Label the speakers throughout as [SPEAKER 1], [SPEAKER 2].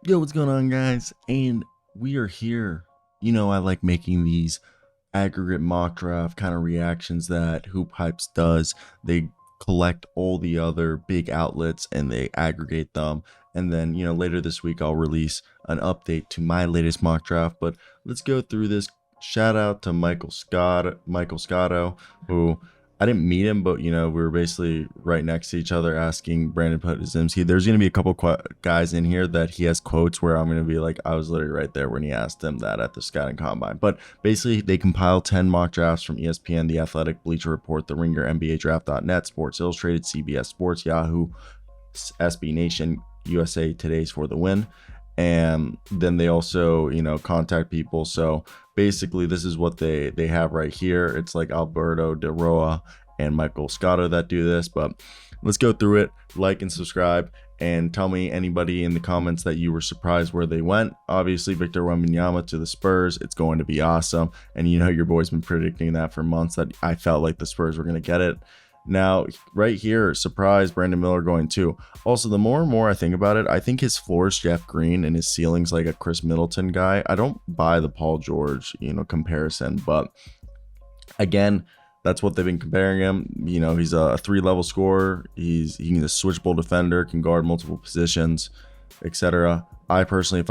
[SPEAKER 1] Yo, what's going on, guys? And we are here. You know, I like making these aggregate mock draft kind of reactions that Hoop Hypes does. They collect all the other big outlets and they aggregate them. And then, later this week, I'll release an update to my latest mock draft. But let's go through this. Shout out to Michael Scotto, who I didn't meet him, but we were basically right next to each other asking Brandon Podizimski. There's going to be a couple guys in here that he has quotes where I'm going to be like, I was literally right there when he asked him that at the scouting combine. But basically, they compile 10 mock drafts from ESPN, The Athletic, Bleacher Report, The Ringer, NBA Draft.net, Sports Illustrated, CBS Sports, Yahoo, SB Nation, USA Today's for the win. And then they also, contact people. So basically, this is what they have right here. It's like Alberto De Roa and Michael Scotto that do this. But let's go through it. Like and subscribe. And tell me anybody in the comments that you were surprised where they went. Obviously, Victor Wembanyama to the Spurs. It's going to be awesome. And your boy's been predicting that for months, that I felt like the Spurs were going to get it. Now, right here, surprise, Brandon Miller going too. Also, the more and more I think about it, I think his floor is Jeff Green and his ceiling's like a Chris Middleton guy. I don't buy the Paul George, comparison, but again, that's what they've been comparing him. He's a 3-level scorer. He's a switchable defender, can guard multiple positions, etc. I personally,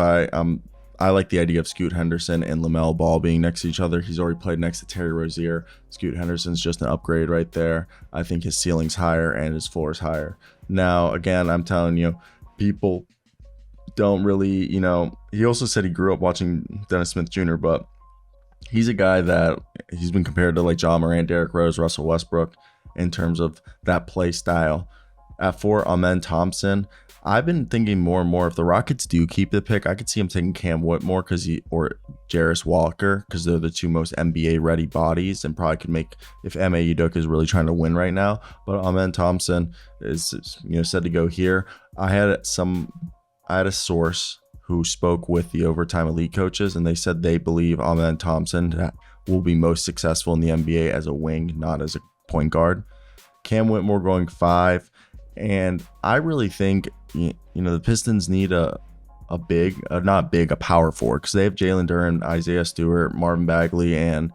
[SPEAKER 1] I like the idea of Scoot Henderson and LaMelo Ball being next to each other. He's already played next to Terry Rozier. Scoot Henderson's just an upgrade right there. I think his ceiling's higher and his floor is higher. Now, again, I'm telling you, people don't really, he also said he grew up watching Dennis Smith Jr., but he's a guy that he's been compared to like Ja Morant, Derrick Rose, Russell Westbrook in terms of that play style. At 4, Amen Thompson. I've been thinking more and more, if the Rockets do keep the pick, I could see him taking Cam Whitmore or Jarris Walker, because they're the two most NBA ready bodies and probably could make, if Ime Udoka is really trying to win right now. But Amen Thompson is said to go here. I had a source who spoke with the Overtime Elite coaches, and they said they believe Amen Thompson will be most successful in the NBA as a wing, not as a point guard. Cam Whitmore going 5. And I really think, the Pistons need a power forward, because they have Jalen Duren, Isaiah Stewart, Marvin Bagley, and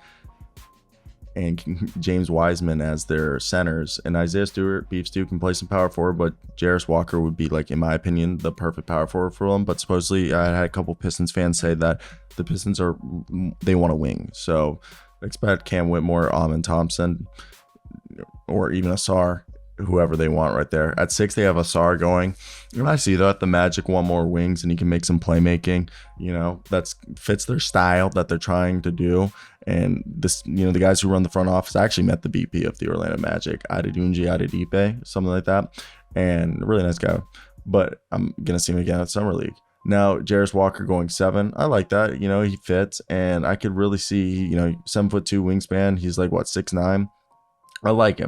[SPEAKER 1] James Wiseman as their centers. And Isaiah Stewart, Beef Stew, can play some power forward, but Jarris Walker would be, like, in my opinion, the perfect power forward for them. But supposedly, I had a couple Pistons fans say that the Pistons they want to wing. So expect Cam Whitmore, Amen Thompson, or even Asar, whoever they want right there. At 6, they have Asar going. And I see that the Magic want more wings and he can make some playmaking. That fits their style that they're trying to do. And this, the guys who run the front office, I actually met the VP of the Orlando Magic, Adedunji Adedipe, something like that. And a really nice guy. But I'm going to see him again at Summer League. Now, Jarris Walker going 7. I like that. He fits. And I could really see, 7'2" wingspan. He's like, what, 6'9"? I like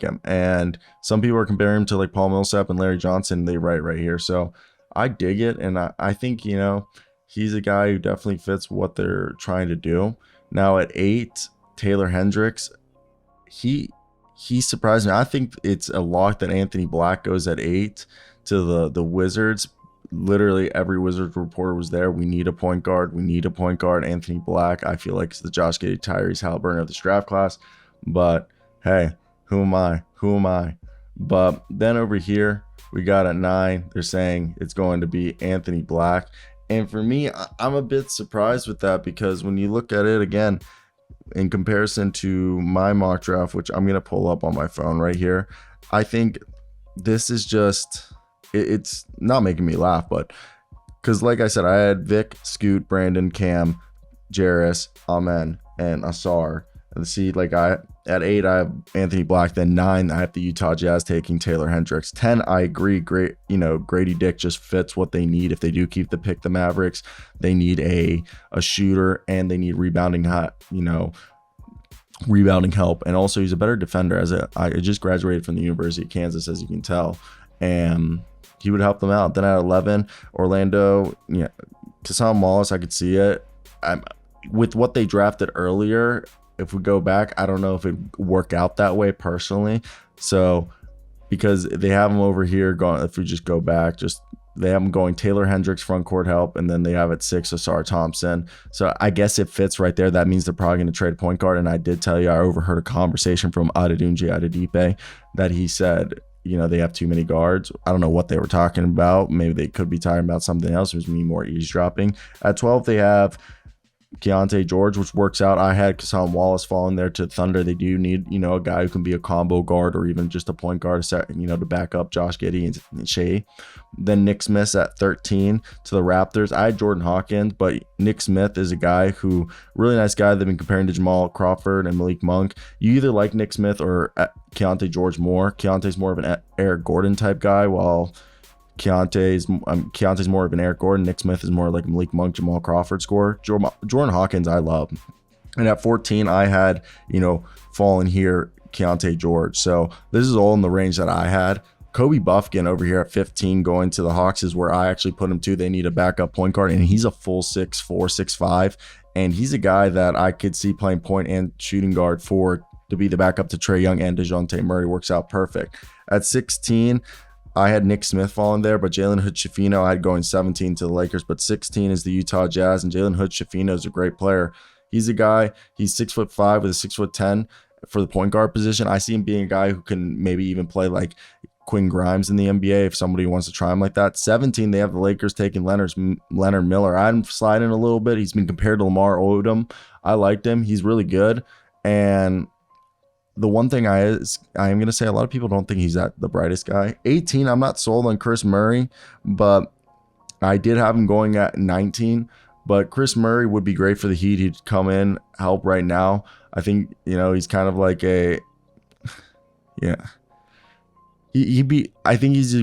[SPEAKER 1] him. And some people are comparing him to like Paul Millsap and Larry Johnson. They write right here. So I dig it. And I think, he's a guy who definitely fits what they're trying to do. Now at 8, Taylor Hendricks, he surprised me. I think it's a lock that Anthony Black goes at 8 to the Wizards. Literally every Wizards reporter was there. We need a point guard. Anthony Black, I feel like, it's the Josh Giddey, Tyrese Halliburton of this draft class. But hey, who am I? But then over here, we got at 9, they're saying it's going to be Anthony Black. And for me, I'm a bit surprised with that, because when you look at it again, in comparison to my mock draft, which I'm going to pull up on my phone right here, I think this is just, it's not making me laugh, but because like I said, I had Vic, Scoot, Brandon, Cam, Jarris, Amen, and Asar. And see, like at 8, I have Anthony Black. Then 9, I have the Utah Jazz taking Taylor Hendricks. 10, I agree. Great, Grady Dick just fits what they need. If they do keep the pick, the Mavericks, they need a shooter, and they need rebounding help. And also, he's a better defender. I just graduated from the University of Kansas, as you can tell, and he would help them out. Then at 11, Orlando, Kasam Wallace, I could see it. With what they drafted earlier, if we go back, I don't know if it'd work out that way personally. So because they have him over here, if we just go back, just they have him going Taylor Hendricks front court help, and then they have at 6 Asar Thompson. So I guess it fits right there. That means they're probably going to trade a point guard. And I did tell you, I overheard a conversation from Adedunji Adedipe that he said, they have too many guards. I don't know what they were talking about. Maybe they could be talking about something else. It was me more eavesdropping. At 12, they have Keontae George, which works out. I had Kassan Wallace falling there to Thunder. They do need, a guy who can be a combo guard or even just a point guard to back up Josh Giddey and Shea. Then Nick Smith at 13 to the Raptors. I had Jordan Hawkins, but Nick Smith is a guy who, really nice guy. They've been comparing to Jamal Crawford and Malik Monk. You either like Nick Smith or Keontae George more. Keontae's more of an Eric Gordon type guy, while Keontae's more of an Eric Gordon. Nick Smith is more like Malik Monk, Jamal Crawford scorer. Jordan Hawkins, I love. And at 14, I had, fallen here, Keontae George. So this is all in the range that I had. Kobe Buffkin over here at 15 going to the Hawks is where I actually put him to. They need a backup point guard, and he's a full 6'4", 6'5", and he's a guy that I could see playing point and shooting guard to be the backup to Trae Young and DeJounte Murray. Works out perfect. At 16, I had Nick Smith falling there, but Jalen Hood-Schifino I had going 17 to the Lakers, but 16 is the Utah Jazz, and Jalen Hood-Schifino is a great player. He's a guy, he's 6'5" with a 6'10" for the point guard position. I see him being a guy who can maybe even play like Quinn Grimes in the NBA if somebody wants to try him like that. 17, they have the Lakers taking Leonard Miller. I had him sliding a little bit. He's been compared to Lamar Odom. I liked him. He's really good. And the one thing I am going to say, a lot of people don't think he's the brightest guy. 18, I'm not sold on Chris Murray, but I did have him going at 19. But Chris Murray would be great for the Heat. He'd come in, help right now. I think, he's kind of like I think he's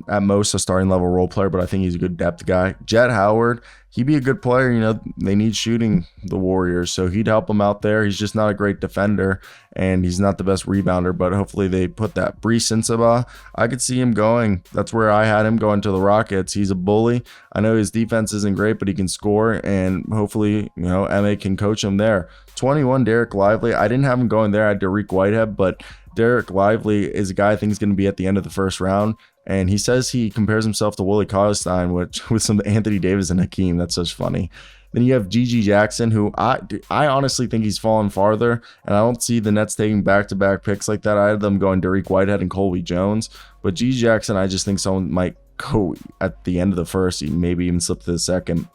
[SPEAKER 1] at most a starting level role player, but I think he's a good depth guy. Jet Howard, he'd be a good player. They need shooting, the Warriors, so he'd help them out there. He's just not a great defender, and he's not the best rebounder, but hopefully they put that. Bree Sinsaba, I could see him going. That's where I had him going to the Rockets. He's a bully. I know his defense isn't great, but he can score, and hopefully, MA can coach him there. 21, Derek Lively. I didn't have him going there. I had Derek Whitehead, but Derek Lively is a guy I think is going to be at the end of the first round, and he says he compares himself to Willie Cauley-Stein, with some Anthony Davis and Hakeem. That's just funny. Then you have Gigi Jackson, who I honestly think he's fallen farther, and I don't see the Nets taking back-to-back picks like that. I had them going Derek Whitehead and Colby Jones, but Gigi Jackson, I just think someone might go at the end of the first, maybe even slip to the second.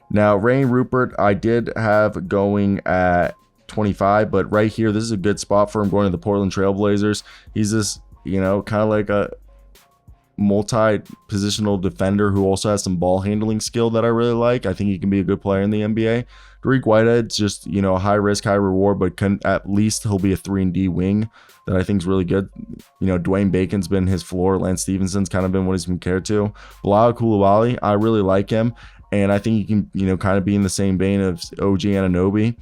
[SPEAKER 1] Now, Rain Rupert, I did have going at 25, but right here, this is a good spot for him going to the Portland Trailblazers. He's this, kind of like a multi-positional defender who also has some ball handling skill that I really like. I think he can be a good player in the NBA. Derek Whitehead's just, high risk, high reward, but at least he'll be a 3-and-D wing that I think is really good. Dwayne Bacon's been his floor. Lance Stevenson's kind of been what he's been compared to. Bilal Coulibaly, I really like him, and I think he can, kind of be in the same vein of OG Anunoby.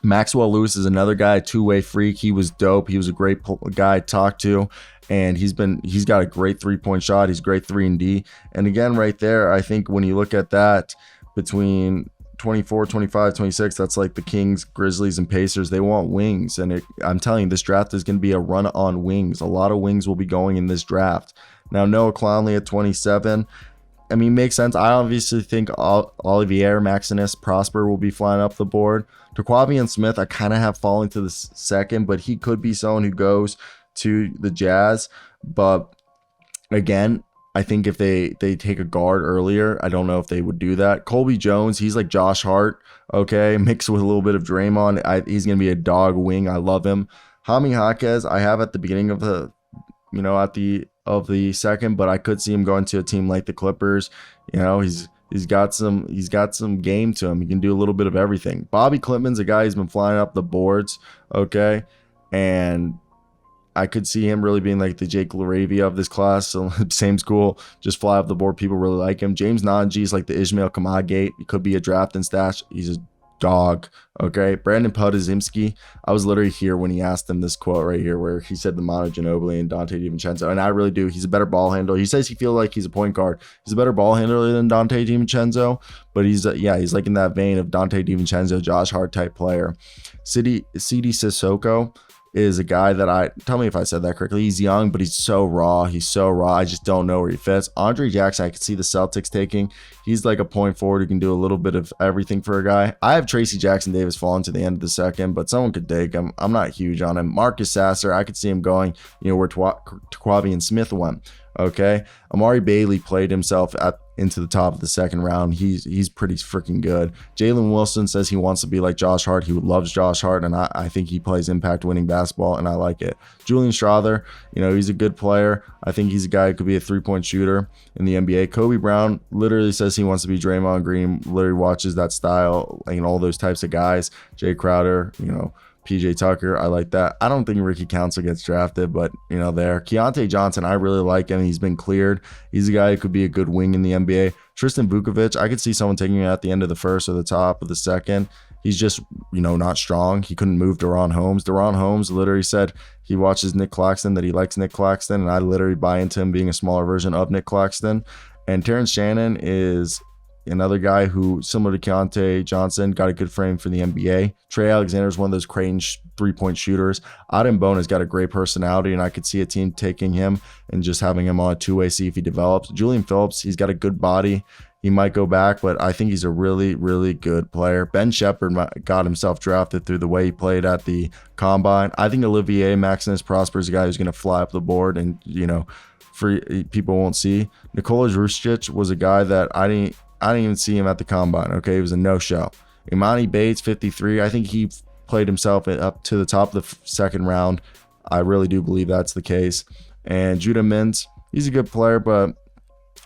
[SPEAKER 1] Maxwell Lewis is another guy, two-way freak. He was dope. He was a great guy to talk to, and he's got a great three-point shot. He's great 3-and-D. And again, right there, I think when you look at that between 24, 25, 26, that's like the Kings, Grizzlies, and Pacers. They want wings, and I'm telling you, this draft is going to be a run on wings. A lot of wings will be going in this draft. Now, Noah Clowney at 27. I mean, makes sense. I obviously think Olivier, Maximus, Prosper will be flying up the board. Terquavion Smith, I kind of have fallen to the second, but he could be someone who goes to the Jazz. But again, I think if they take a guard earlier, I don't know if they would do that. Colby Jones, he's like Josh Hart, okay, mixed with a little bit of Draymond. He's going to be a dog wing. I love him. Jaime Jaquez, I have at the beginning of the, of the second, but I could see him going to a team like the Clippers. He's got some game to him. He can do a little bit of everything. Bobby Clipman's a guy who's been flying up the boards, okay? And I could see him really being like the Jake LaRavia of this class. So same school, just fly up the board. People really like him. James Nanji is like the Ishmael Kamagate. He could be a draft and stash. He's a dog, okay? Brandon Podazimski, I was literally here when he asked him this quote right here where he said the Manu Ginobili and Dante DiVincenzo, and I really do. He's a better ball handler. He says he feels like he's a point guard. He's a better ball handler than Dante DiVincenzo, but he's like in that vein of Dante DiVincenzo, Josh Hart type player. Sidi Sissoko, is a guy that tell me if I said that correctly. He's young, but he's so raw. He's so raw. I just don't know where he fits. Andre Jackson, I could see the Celtics taking. He's like a point forward who can do a little bit of everything for a guy. I have Tracy Jackson Davis falling to the end of the second, but someone could take him. I'm not huge on him. Marcus Sasser, I could see him going, where Taquavian Smith went. Okay, Amari Bailey played himself into the top of the second round. He's pretty freaking good. Jalen Wilson says he wants to be like Josh Hart. He loves Josh Hart, and I think he plays impact winning basketball, and I like it. Julian Strawther, he's a good player. I think he's a guy who could be a 3-point shooter in the NBA. Kobe Brown literally says he wants to be Draymond Green. Literally watches that style, all those types of guys. Jay Crowder, PJ Tucker, I like that. I don't think Ricky Council gets drafted, but there. Keontae Johnson, I really like him. He's been cleared. He's a guy who could be a good wing in the NBA. Tristan Vukovic, I could see someone taking him at the end of the first or the top of the second. He's just, not strong. He couldn't move Deron Holmes. Deron Holmes literally said he watches Nick Claxton, that he likes Nick Claxton, and I literally buy into him being a smaller version of Nick Claxton. And Terrence Shannon is another guy who, similar to Keontae Johnson, got a good frame for the NBA. Trey Alexander is one of those crane 3-point shooters. Adem Bona's got a great personality, and I could see a team taking him and just having him on a two-way, see if he develops. Julian Phillips, he's got a good body. He might go back, but I think he's a really, really good player. Ben Shepherd got himself drafted through the way he played at the Combine. I think Olivier Maximus Prosper is a guy who's going to fly up the board and, for people won't see. Nikola Vucevic was a guy that I didn't even see him at the Combine. Okay, it was a no-show. Imani Bates, 53. I think he played himself up to the top of the second round. I really do believe that's the case. And Judah Mintz, he's a good player, but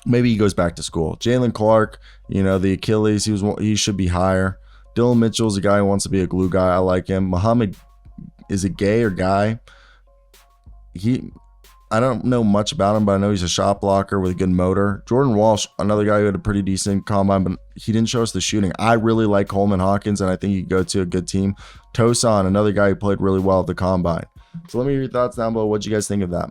[SPEAKER 1] maybe he goes back to school. Jalen Clark, the Achilles, he should be higher. Dylan Mitchell's a guy who wants to be a glue guy. I like him. Muhammad is a gay or guy. I don't know much about him, but I know he's a shot blocker with a good motor. Jordan Walsh, another guy who had a pretty decent combine, but he didn't show us the shooting. I really like Coleman Hawkins, and I think he could go to a good team. Tosan, another guy who played really well at the combine. So let me hear your thoughts down below. What do you guys think of that?